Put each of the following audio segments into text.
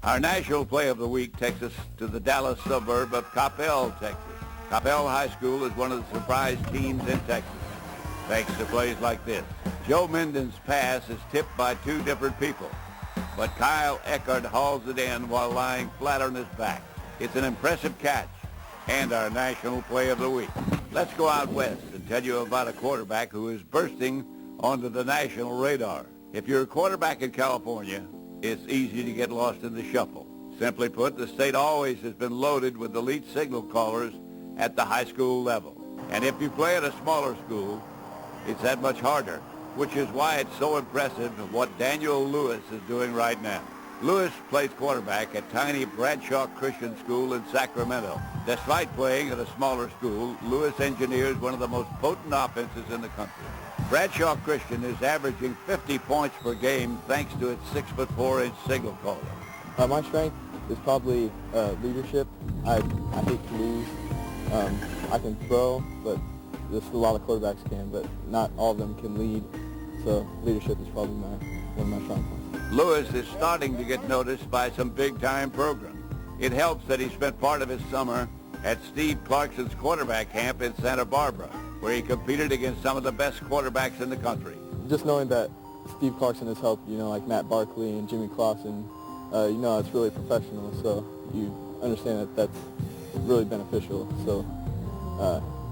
Our national play of the week takes us to the Dallas suburb of Coppell, Texas. Coppell High School is one of the surprise teams in Texas, thanks to plays like this. Joe Minden's pass is tipped by two different people, but Kyle Eckert hauls it in while lying flat on his back. It's an impressive catch and our national play of the week. Let's go out west and tell you about a quarterback who is bursting onto the national radar. If you're a quarterback in California, it's easy to get lost in the shuffle. Simply put, the state always has been loaded with elite signal callers at the high school level. And if you play at a smaller school, it's that much harder, which is why it's so impressive what Daniel Lewis is doing right now. Lewis plays quarterback at tiny Bradshaw Christian School in Sacramento. Despite playing at a smaller school, Lewis engineers one of the most potent offenses in the country. Bradshaw Christian is averaging 50 points per game thanks to its 6'4" signal caller. My strength is probably leadership. I hate to lose. I can throw, but a lot of quarterbacks can, but not all of them can lead. So leadership is probably one of my strong points. Lewis is starting to get noticed by some big-time programs. It helps that he spent part of his summer at Steve Clarkson's quarterback camp in Santa Barbara, where he competed against some of the best quarterbacks in the country. Just knowing that Steve Clarkson has helped, like Matt Barkley and Jimmy Clausen, it's really professional, so you understand that that's really beneficial. So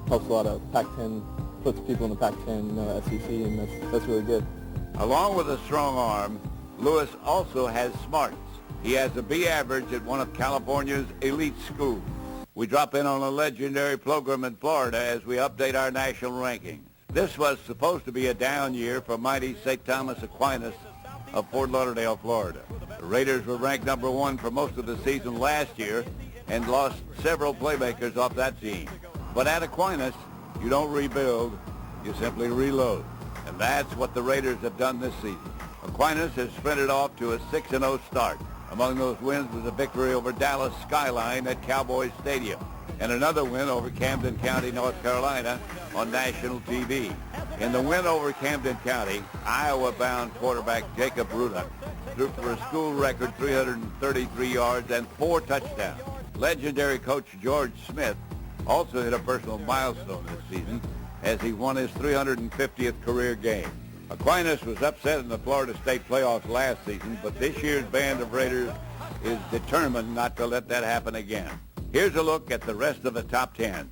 helps a lot of Pac-10, puts people in the Pac-10, SEC, and that's really good. Along with a strong arm, Lewis also has smarts. He has a B average at one of California's elite schools. We drop in on a legendary program in Florida as we update our national rankings. This was supposed to be a down year for mighty St. Thomas Aquinas of Fort Lauderdale, Florida. The Raiders were ranked number 1 for most of the season last year and lost several playmakers off that team. But at Aquinas, you don't rebuild, you simply reload. And that's what the Raiders have done this season. Aquinas has sprinted off to a 6-0 start. Among those wins was a victory over Dallas Skyline at Cowboys Stadium and another win over Camden County, North Carolina on national TV. In the win over Camden County, Iowa-bound quarterback Jacob Ruda threw for a school record 333 yards and 4 touchdowns. Legendary coach George Smith also hit a personal milestone this season as he won his 350th career game. Aquinas was upset in the Florida State playoffs last season, but this year's band of Raiders is determined not to let that happen again. Here's a look at the rest of the top 10.